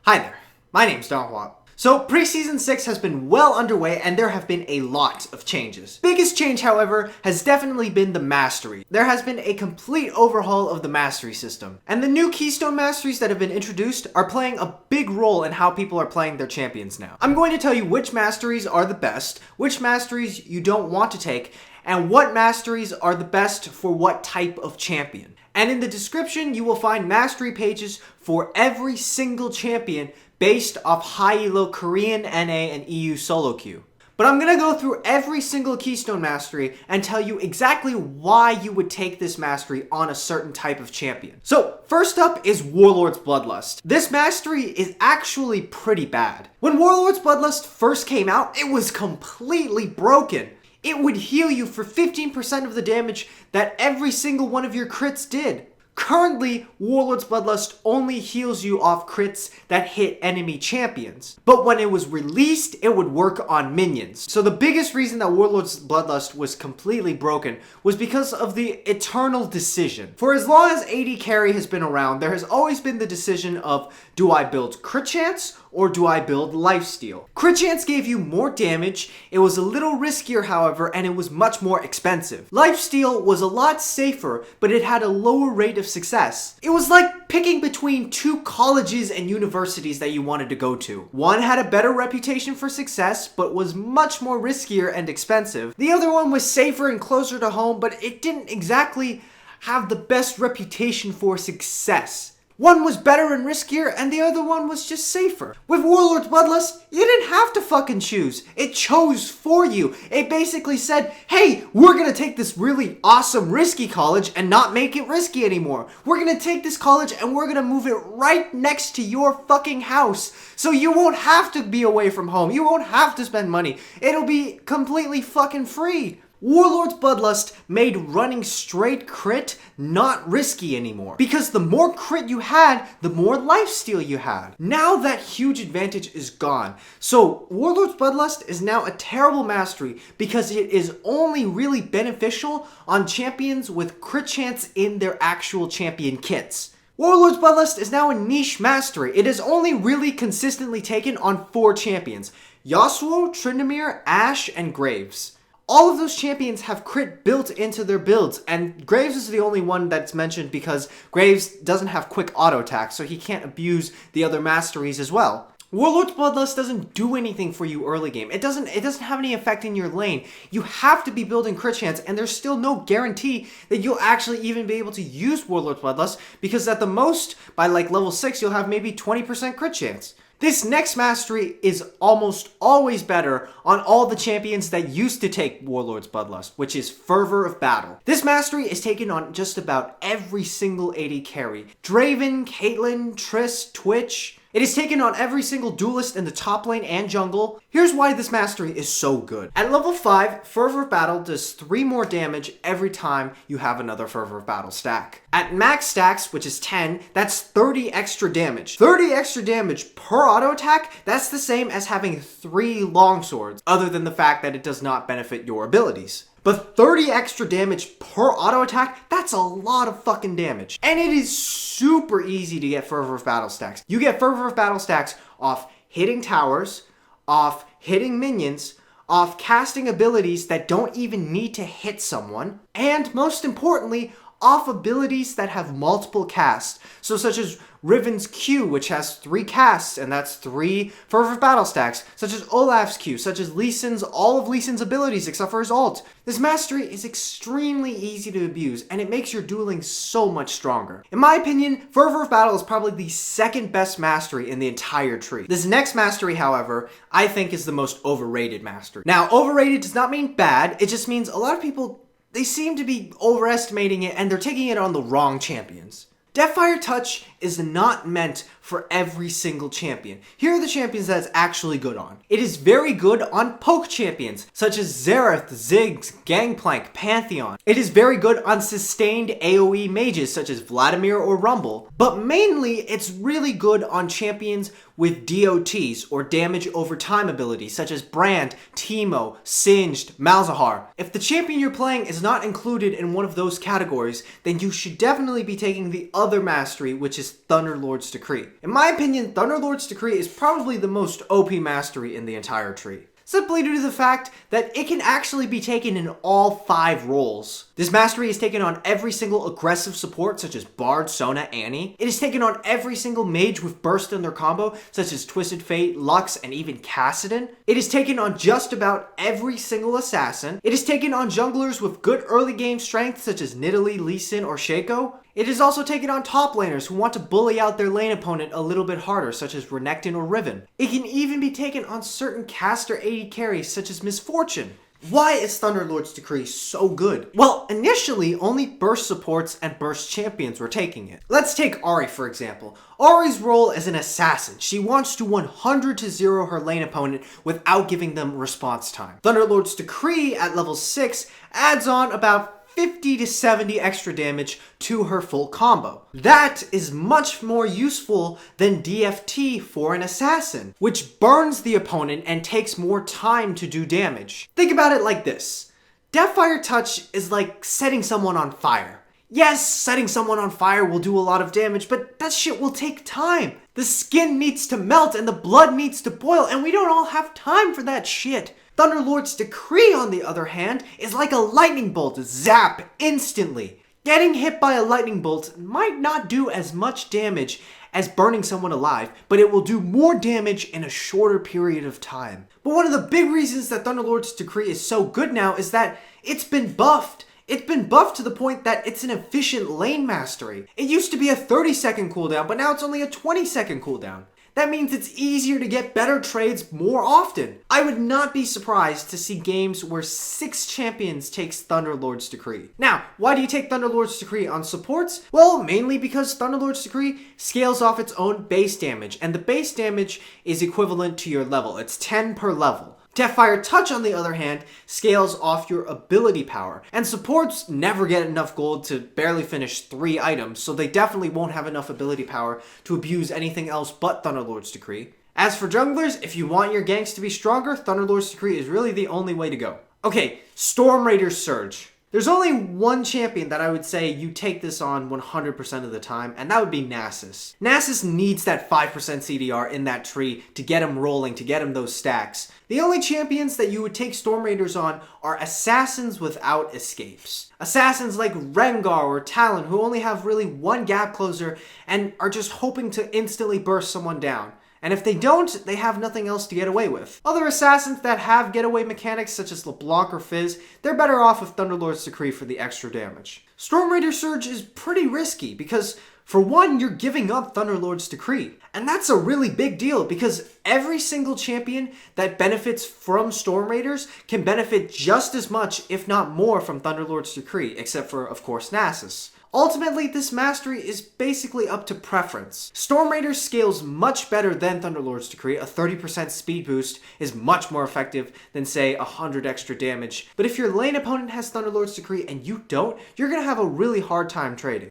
Hi there, my name's Donghua. So Preseason 6 has been well underway and there have been a lot of changes. Biggest change, however, has definitely been the Mastery. There has been a complete overhaul of the Mastery system. And the new Keystone Masteries that have been introduced are playing a big role in how people are playing their champions now. I'm going to tell you which Masteries are the best, which Masteries you don't want to take, and what Masteries are the best for what type of champion. And in the description, you will find Mastery pages for every single champion based off high elo Korean, NA, and EU solo queue. But I'm going to go through every single Keystone Mastery and tell you exactly why you would take this Mastery on a certain type of champion. So, first up is Warlord's Bloodlust. This Mastery is actually pretty bad. When Warlord's Bloodlust first came out, it was completely broken. It would heal you for 15% of the damage that every single one of your crits did. Currently, Warlord's Bloodlust only heals you off crits that hit enemy champions. But when it was released, it would work on minions. So the biggest reason that Warlord's Bloodlust was completely broken was because of the eternal decision. For as long as AD carry has been around, there has always been the decision of, do I build crit chance or do I build lifesteal? Crit chance gave you more damage, it was a little riskier however, and it was much more expensive. Lifesteal was a lot safer, but it had a lower rate of success. It was like picking between two colleges and universities that you wanted to go to. One had a better reputation for success, but was much more riskier and expensive. The other one was safer and closer to home, but it didn't exactly have the best reputation for success. One was better and riskier, and the other one was just safer. With Warlord's Bloodlust, you didn't have to fucking choose. It chose for you. It basically said, hey, we're gonna take this really awesome risky college and not make it risky anymore. We're gonna take this college and we're gonna move it right next to your fucking house. So you won't have to be away from home. You won't have to spend money. It'll be completely fucking free. Warlord's Bloodlust made running straight crit not risky anymore. Because the more crit you had, the more lifesteal you had. Now that huge advantage is gone. So Warlord's Bloodlust is now a terrible mastery because it is only really beneficial on champions with crit chance in their actual champion kits. Warlord's Bloodlust is now a niche mastery. It is only really consistently taken on 4 champions: Yasuo, Tryndamere, Ashe, and Graves. All of those champions have crit built into their builds, and Graves is the only one that's mentioned because Graves doesn't have quick auto attack, so he can't abuse the other masteries as well. Warlord's Bloodlust doesn't do anything for you early game. It doesn't have any effect in your lane. You have to be building crit chance, and there's still no guarantee that you'll actually even be able to use Warlord's Bloodlust, because at the most, by like level 6, you'll have maybe 20% crit chance. This next mastery is almost always better on all the champions that used to take Warlord's Bloodlust, which is Fervor of Battle. This mastery is taken on just about every single AD carry. Draven, Caitlyn, Triss, Twitch. It is taken on every single duelist in the top lane and jungle. Here's why this mastery is so good. At level 5, Fervor of Battle does 3 more damage every time you have another Fervor of Battle stack. At max stacks, which is 10, that's 30 extra damage. 30 extra damage per auto attack, that's the same as having 3 longswords, other than the fact that it does not benefit your abilities. But 30 extra damage per auto attack, that's a lot of fucking damage. And it is super easy to get Fervor of Battle stacks. You get Fervor of Battle stacks off hitting towers, off hitting minions, off casting abilities that don't even need to hit someone, and most importantly, off abilities that have multiple casts. So such as Riven's Q, which has 3 casts, and that's 3 Fervor of Battle stacks. Such as Olaf's Q, such as Lee Sin's, all of Lee Sin's abilities except for his ult. This mastery is extremely easy to abuse, and it makes your dueling so much stronger. In my opinion, Fervor of Battle is probably the second best mastery in the entire tree. This next mastery, however, I think is the most overrated mastery. Now, overrated does not mean bad, it just means a lot of people, they seem to be overestimating it and they're taking it on the wrong champions. Deathfire Touch is not meant for every single champion. Here are the champions that it's actually good on. It is very good on poke champions, such as Xerath, Ziggs, Gangplank, Pantheon. It is very good on sustained AoE mages, such as Vladimir or Rumble. But mainly, it's really good on champions with DOTs, or damage over time abilities, such as Brand, Teemo, Singed, Malzahar. If the champion you're playing is not included in one of those categories, then you should definitely be taking the other mastery, which is is Thunderlord's Decree. In my opinion, Thunderlord's Decree is probably the most OP mastery in the entire tree, simply due to the fact that it can actually be taken in all 5 roles. This mastery is taken on every single aggressive support such as Bard, Sona, Annie. It is taken on every single mage with burst in their combo such as Twisted Fate, Lux, and even Kassadin. It is taken on just about every single assassin. It is taken on junglers with good early game strength such as Nidalee, Lee Sin, or Shaco. It is also taken on top laners who want to bully out their lane opponent a little bit harder, such as Renekton or Riven. It can even be taken on certain caster AD carries, such as Misfortune. Why is Thunderlord's Decree so good? Well, initially, only burst supports and burst champions were taking it. Let's take Ahri, for example. Ahri's role as an assassin. She wants to 100-0 her lane opponent without giving them response time. Thunderlord's Decree at level 6 adds on about 50 to 70 extra damage to her full combo. That is much more useful than DFT for an assassin, which burns the opponent and takes more time to do damage. Think about it like this. Deathfire Touch is like setting someone on fire. Yes, setting someone on fire will do a lot of damage, but that shit will take time. The skin needs to melt and the blood needs to boil, and we don't all have time for that shit. Thunderlord's Decree, on the other hand, is like a lightning bolt. Zap! Instantly. Getting hit by a lightning bolt might not do as much damage as burning someone alive, but it will do more damage in a shorter period of time. But one of the big reasons that Thunderlord's Decree is so good now is that it's been buffed. It's been buffed to the point that it's an efficient lane mastery. It used to be a 30-second cooldown, but now it's only a 20-second cooldown. That means it's easier to get better trades more often. I would not be surprised to see games where 6 champions takes Thunderlord's Decree. Now, why do you take Thunderlord's Decree on supports? Well, mainly because Thunderlord's Decree scales off its own base damage, and the base damage is equivalent to your level. It's 10 per level. Deathfire Touch, on the other hand, scales off your ability power, and supports never get enough gold to barely finish 3 items, so they definitely won't have enough ability power to abuse anything else but Thunderlord's Decree. As for junglers, if you want your ganks to be stronger, Thunderlord's Decree is really the only way to go. Okay, Storm Raider's Surge. There's only one champion that I would say you take this on 100% of the time, and that would be Nasus. Nasus needs that 5% CDR in that tree to get him rolling, to get him those stacks. The only champions that you would take Storm Raiders on are assassins without escapes. Assassins like Rengar or Talon, who only have really one gap closer and are just hoping to instantly burst someone down. And if they don't, they have nothing else to get away with. Other assassins that have getaway mechanics such as LeBlanc or Fizz, they're better off with Thunderlord's Decree for the extra damage. Storm Raider Surge is pretty risky because, for one, you're giving up Thunderlord's Decree. And that's a really big deal because every single champion that benefits from Storm Raiders can benefit just as much, if not more, from Thunderlord's Decree, except for, of course, Nasus. Ultimately, this mastery is basically up to preference. Storm Raider scales much better than Thunderlord's Decree. A 30% speed boost is much more effective than, say, 100 extra damage. But if your lane opponent has Thunderlord's Decree and you don't, you're going to have a really hard time trading.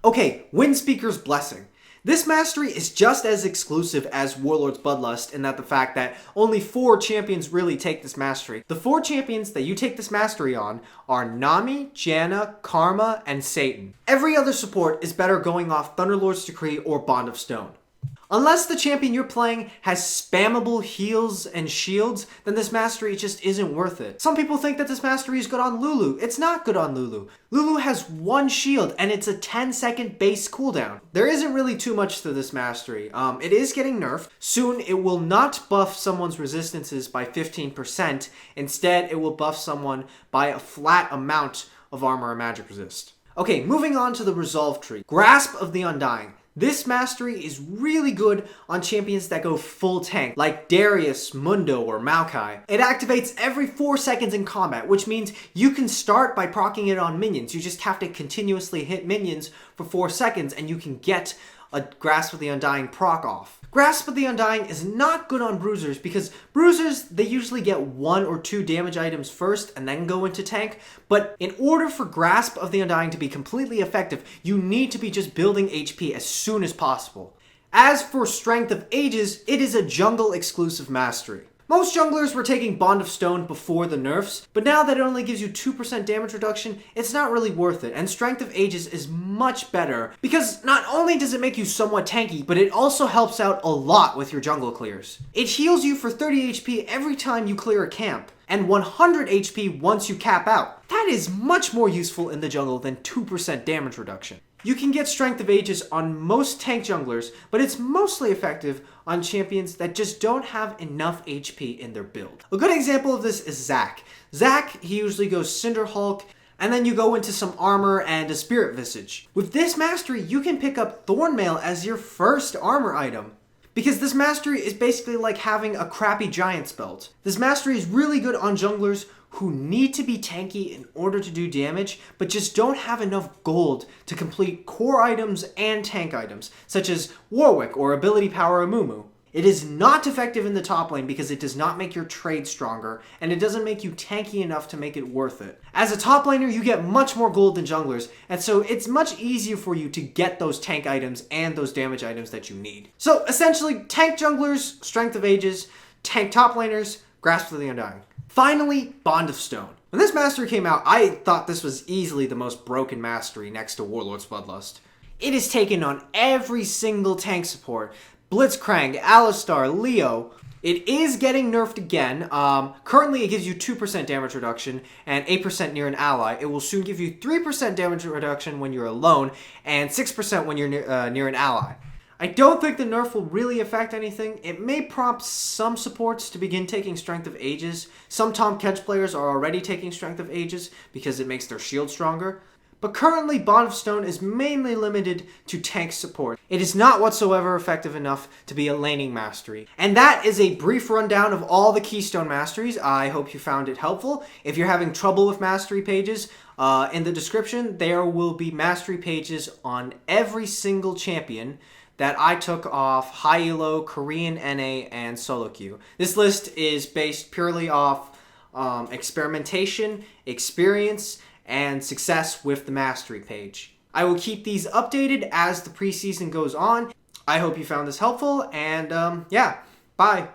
Okay, Windspeaker's Blessing. This mastery is just as exclusive as Warlord's Bloodlust in that the fact that only 4 champions really take this mastery. The 4 champions that you take this mastery on are Nami, Janna, Karma, and Satan. Every other support is better going off Thunderlord's Decree or Bond of Stone. Unless the champion you're playing has spammable heals and shields, then this mastery just isn't worth it. Some people think that this mastery is good on Lulu. It's not good on Lulu. Lulu has 1 shield and it's a 10-second base cooldown. There isn't really too much to this mastery. It is getting nerfed. Soon it will not buff someone's resistances by 15%. Instead, it will buff someone by a flat amount of armor or magic resist. Okay, moving on to the resolve tree. Grasp of the Undying. This mastery is really good on champions that go full tank, like Darius, Mundo, or Maokai. It activates every 4 seconds in combat, which means you can start by proccing it on minions. You just have to continuously hit minions for 4 seconds, and you can get a Grasp of the Undying proc off. Grasp of the Undying is not good on bruisers because bruisers, they usually get 1 or 2 damage items first and then go into tank. But in order for Grasp of the Undying to be completely effective, you need to be just building HP as soon as possible. As for Strength of Ages, it is a jungle exclusive mastery. Most junglers were taking Bond of Stone before the nerfs, but now that it only gives you 2% damage reduction, it's not really worth it, and Strength of Ages is much better because not only does it make you somewhat tanky, but it also helps out a lot with your jungle clears. It heals you for 30 HP every time you clear a camp, and 100 HP once you cap out. That is much more useful in the jungle than 2% damage reduction. You can get Strength of Ages on most tank junglers, but it's mostly effective on champions that just don't have enough HP in their build. A good example of this is Zac. Zac, he usually goes Cinder Hulk, and then you go into some armor and a Spirit Visage. With this mastery, you can pick up Thornmail as your first armor item, because this mastery is basically like having a crappy Giant's Belt. This mastery is really good on junglers who need to be tanky in order to do damage, but just don't have enough gold to complete core items and tank items, such as Warwick or Ability Power Amumu. It is not effective in the top lane because it does not make your trade stronger, and it doesn't make you tanky enough to make it worth it. As a top laner, you get much more gold than junglers, and so it's much easier for you to get those tank items and those damage items that you need. So essentially, tank junglers, Strength of Ages, tank top laners, Grasp of the Undying. Finally, Bond of Stone. When this mastery came out, I thought this was easily the most broken mastery next to Warlord's Bloodlust. It is taken on every single tank support. Blitzcrank, Alistar, Leo. It is getting nerfed again. Currently, it gives you 2% damage reduction and 8% near an ally. It will soon give you 3% damage reduction when you're alone and 6% when you're near an ally. I don't think the nerf will really affect anything. It may prompt some supports to begin taking Strength of Ages. Some Tahm Kench players are already taking Strength of Ages because it makes their shield stronger. But currently, Bond of Stone is mainly limited to tank support. It is not whatsoever effective enough to be a laning mastery. And that is a brief rundown of all the Keystone Masteries. I hope you found it helpful. If you're having trouble with mastery pages, in the description there will be mastery pages on every single champion that I took off High Elo, Korean NA, and Solo Queue. This list is based purely off experimentation, experience, and success with the mastery page. I will keep these updated as the preseason goes on. I hope you found this helpful, and yeah, bye.